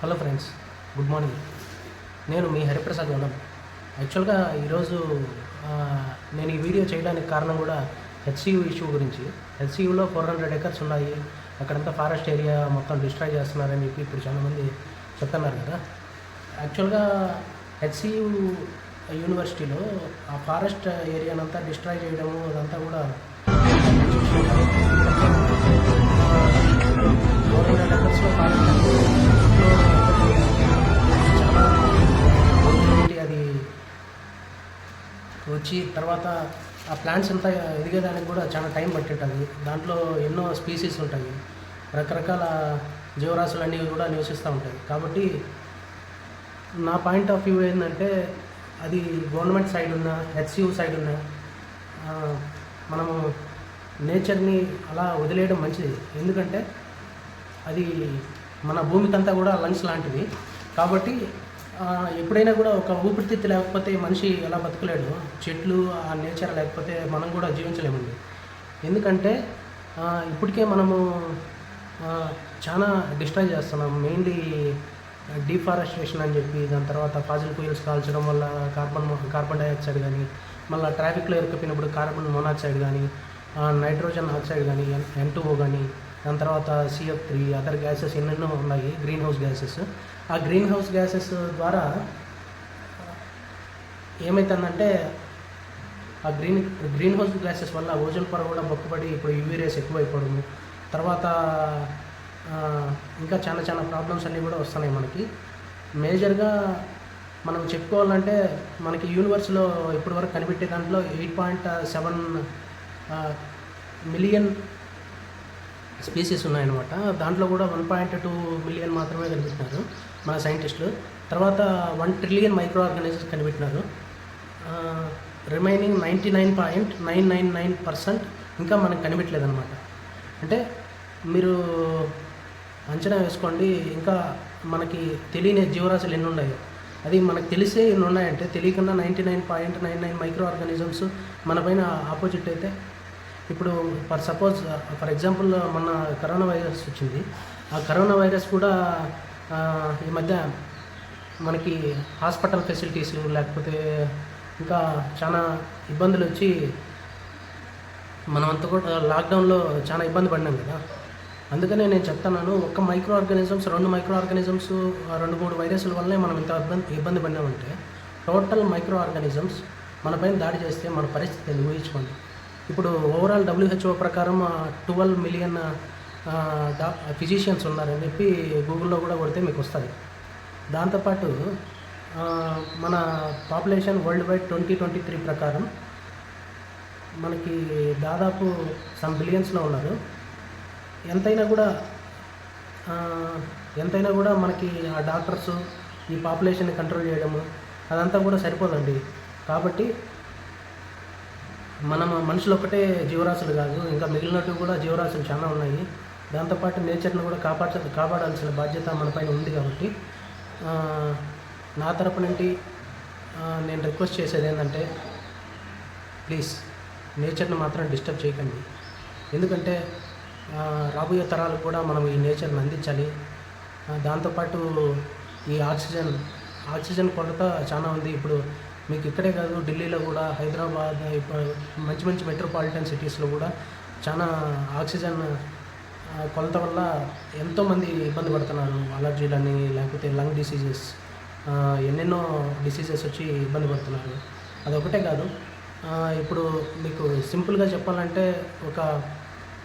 Hello friends, good morning. నేను మీ హరిప్రసాద్ వనం. యాక్చువల్గా ఈరోజు నేను ఈ వీడియో చేయడానికి కారణం కూడా హెచ్సియు ఇష్యూ గురించి. హెచ్సియులో 400 ఎకర్స్ ఉన్నాయి, అక్కడంతా ఫారెస్ట్ ఏరియా మొత్తం డిస్ట్రాయ్ చేస్తున్నారని చెప్పి ఇప్పుడు చాలామంది చెప్తున్నారు కదా. యాక్చువల్గా హెచ్సియు యూనివర్సిటీలో ఆ ఫారెస్ట్ ఏరియానంతా డిస్ట్రాయ్ చేయడము అదంతా కూడా 400 ఎకర్స్లో ఫారెస్ట్ చాలా అది వచ్చి తర్వాత ఆ ప్లాంట్స్ అంతా ఎదిగేదానికి కూడా చాలా టైం పట్టింటుంది. దాంట్లో ఎన్నో స్పీసీస్ ఉంటాయి, రకరకాల జీవరాశులు అన్నీ కూడా నివసిస్తూ ఉంటాయి. కాబట్టి నా పాయింట్ ఆఫ్ వ్యూ ఏంటంటే, అది గవర్నమెంట్ సైడ్ ఉన్న హెచ్సియు సైడ్ ఉన్న మనము నేచర్ని అలా వదిలేయడం మంచిది. ఎందుకంటే అది మన భూమికంతా కూడా లంగ్స్ లాంటివి. కాబట్టి ఎప్పుడైనా కూడా ఒక ఊపిరితిత్తు లేకపోతే మనిషి ఎలా బతకలేడు, చెట్లు ఆ నేచర్ లేకపోతే మనం కూడా జీవించలేమండి. ఎందుకంటే ఇప్పటికే మనము చాలా డిస్ట్రాయ్ చేస్తున్నాం. మెయిన్లీ డిఫారెస్టేషన్ అని చెప్పి, దాని తర్వాత ఫాజిల్ ఫ్యూయల్స్ కాల్చడం వల్ల కార్బన్ డైఆక్సైడ్ కానీ, మళ్ళీ ట్రాఫిక్లో ఇరుక్కుపోయినప్పుడు కార్బన్ మోనాక్సైడ్ కానీ, నైట్రోజన్ ఆక్సైడ్ కానీ, N2O కానీ, దాని తర్వాత CF3 అదర్ గ్యాసెస్ ఎన్నెన్నో ఉన్నాయి, గ్రీన్ హౌస్ గ్యాసెస్. ఆ గ్రీన్ హౌస్ గ్యాసెస్ ద్వారా ఏమవుతుందంటే, ఆ గ్రీన్ హౌస్ గ్యాసెస్ వల్ల ఓజోన్ పొర కూడా బొక్కపడి ఇప్పుడు UV రేస్ ఎక్కువైపోవడము, తర్వాత ఇంకా చాలా ప్రాబ్లమ్స్ అన్నీ కూడా వస్తున్నాయి మనకి. మేజర్గా మనం చెప్పుకోవాలంటే, మనకి యూనివర్స్లో ఇప్పటివరకు కనిపెట్టే దాంట్లో 8.7 మిలియన్ స్పీసీస్ ఉన్నాయన్నమాట. దాంట్లో కూడా 1.2 మిలియన్ మాత్రమే కనిపెట్టినారు మన సైంటిస్టులు. తర్వాత 1 ట్రిలియన్ మైక్రో ఆర్గానిజమ్స్ కనిపెట్టినారు. రిమైనింగ్ 99.999% ఇంకా మనకు కనిపెట్టలేదన్నమాట. అంటే మీరు అంచనా వేసుకోండి, ఇంకా మనకి తెలియని జీవరాశులు ఎన్ని ఉన్నాయో. అది మనకు తెలిసే ఎన్ని ఉన్నాయంటే, తెలియకుండా 99.99 మైక్రో ఆర్గానిజమ్స్ మన పైన ఆపోజిట్ అయితే. ఇప్పుడు ఫర్ ఎగ్జాంపుల్ మన కరోనా వైరస్ వచ్చింది. ఆ కరోనా వైరస్ కూడా ఈ మధ్య మనకి హాస్పిటల్ ఫెసిలిటీస్ లేకపోతే ఇంకా చాలా ఇబ్బందులు వచ్చి మనమంతా కూడా లాక్డౌన్లో చాలా ఇబ్బంది పడినాం కదా. అందుకనే నేను చెప్తున్నాను, ఒక్క మైక్రో ఆర్గానిజమ్స్, 2 మైక్రో ఆర్గానిజమ్స్, 2-3 వైరస్ల వల్లనే మనం ఇంత ఇబ్బంది పడినామంటే, టోటల్ మైక్రో ఆర్గానిజమ్స్ మన పైన దాడి చేస్తే మన పరిస్థితి ఊహించుకోండి. ఇప్పుడు ఓవరాల్ WHO ప్రకారం 12 మిలియన్ ఫిజిషియన్స్ ఉన్నారని చెప్పి గూగుల్లో కూడా కొడితే మీకు వస్తుంది. దాంతోపాటు మన పాపులేషన్ వరల్డ్ వైడ్ 2023 ప్రకారం మనకి దాదాపు సమ్ బిలియన్స్లో ఉన్నారు. ఎంతైనా కూడా మనకి ఆ డాక్టర్స్ ఈ పాపులేషన్ని కంట్రోల్ చేయడము అదంతా కూడా సరిపోదండి. కాబట్టి మనుషులు ఒక్కటే జీవరాశులు కాదు, ఇంకా మిగిలినట్టు కూడా జీవరాశులు చాలా ఉన్నాయి. దాంతోపాటు నేచర్ని కూడా కాపాడాల్సిన బాధ్యత మన పైన ఉంది. కాబట్టి నా తరపు నుండి నేను రిక్వెస్ట్ చేసేది ఏంటంటే, ప్లీజ్ నేచర్ని మాత్రం డిస్టర్బ్ చేయకండి. ఎందుకంటే రాబోయే తరాలకు కూడా మనం ఈ నేచర్ని అందించాలి. దాంతోపాటు ఈ ఆక్సిజన్ కొరత చాలా ఉంది. ఇప్పుడు మీకు ఇక్కడే కాదు, ఢిల్లీలో కూడా, హైదరాబాద్, మంచి మెట్రోపాలిటన్ సిటీస్లో కూడా చాలా ఆక్సిజన్ కొలత వల్ల ఎంతోమంది ఇబ్బంది పడుతున్నారు. అలర్జీలని, లేకపోతే లంగ్ డిసీజెస్, ఎన్నెన్నో డిసీజెస్ వచ్చి ఇబ్బంది పడుతున్నారు. అదొకటే కాదు, ఇప్పుడు మీకు సింపుల్గా చెప్పాలంటే, ఒక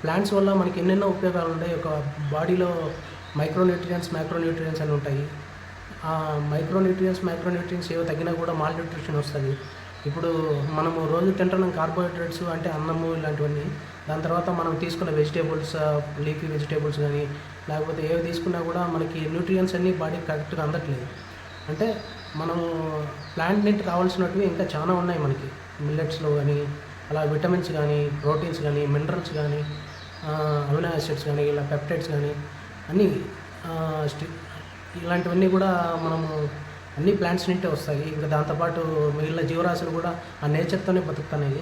ప్లాంట్స్ వల్ల మనకి ఎన్నెన్నో ఉపయోగాలు ఉంటాయి. ఒక బాడీలో మైక్రోన్యూట్రియన్స్, మ్యాక్రోన్యూట్రియన్స్ అని ఉంటాయి. ఆ మైక్రోన్యూట్రియన్స్ ఏవో తగ్గినా కూడా మాల్ న్యూట్రిషన్ వస్తుంది. ఇప్పుడు మనము రోజు తింటున్నాం కార్బోహైడ్రేట్స్ అంటే అన్నము ఇలాంటివన్నీ. దాని తర్వాత మనం తీసుకున్న వెజిటేబుల్స్, లీఫీ వెజిటేబుల్స్ కానీ, లేకపోతే ఏవి తీసుకున్నా కూడా మనకి న్యూట్రియన్స్ అన్నీ బాడీకి కరెక్ట్గా అందట్లేదు. అంటే మనము ప్లాంట్ నుండి కావాల్సినవి ఇంకా చాలా ఉన్నాయి మనకి. మిల్లెట్స్లో కానీ అలా విటమిన్స్ కానీ, ప్రోటీన్స్ కానీ, మినరల్స్ కానీ, అమినో యాసిడ్స్ కానీ, ఇలా పెప్టైడ్స్ కానీ అన్నీ ఇలాంటివన్నీ కూడా మనము అన్ని ప్లాంట్స్ నుండే వస్తాయి. ఇంకా దాంతోపాటు మిగిలిన జీవరాశులు కూడా ఆ నేచర్తోనే బతుకుతున్నాయి.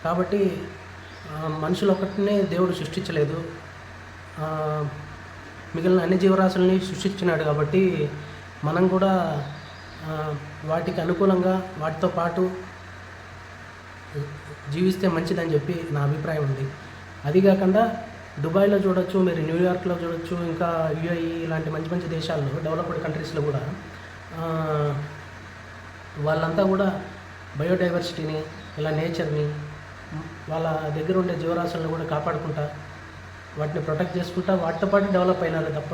కాబట్టి మనుషులు ఒక్కటినే దేవుడు సృష్టించలేదు. మిగిలిన అన్ని జీవరాశుల్ని సృష్టించినాడు కాబట్టి మనం కూడా వాటికి అనుకూలంగా వాటితో పాటు జీవిస్తే మంచిదని చెప్పి నా అభిప్రాయం ఉంది. అది కాకుండా దుబాయ్లో చూడొచ్చు, మీరు న్యూయార్క్లో చూడొచ్చు, ఇంకా యుఏఈ ఇలాంటి మంచి మంచి దేశాల్లో, డెవలప్డ్ కంట్రీస్లో కూడా వాళ్ళంతా కూడా బయోడైవర్సిటీని, ఇలా నేచర్ని, వాళ్ళ దగ్గర ఉండే జీవరాశులను కూడా కాపాడుకుంటా, వాటిని ప్రొటెక్ట్ చేసుకుంటా, వాటితో పాటు డెవలప్ అయినారు తప్ప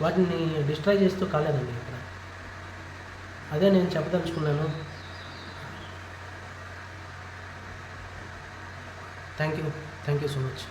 వాటిని డిస్ట్రాయ్ చేస్తూ కాలేదండి ఇక్కడ. అదే నేను చెప్పదలుచుకున్నాను. Thank you so much.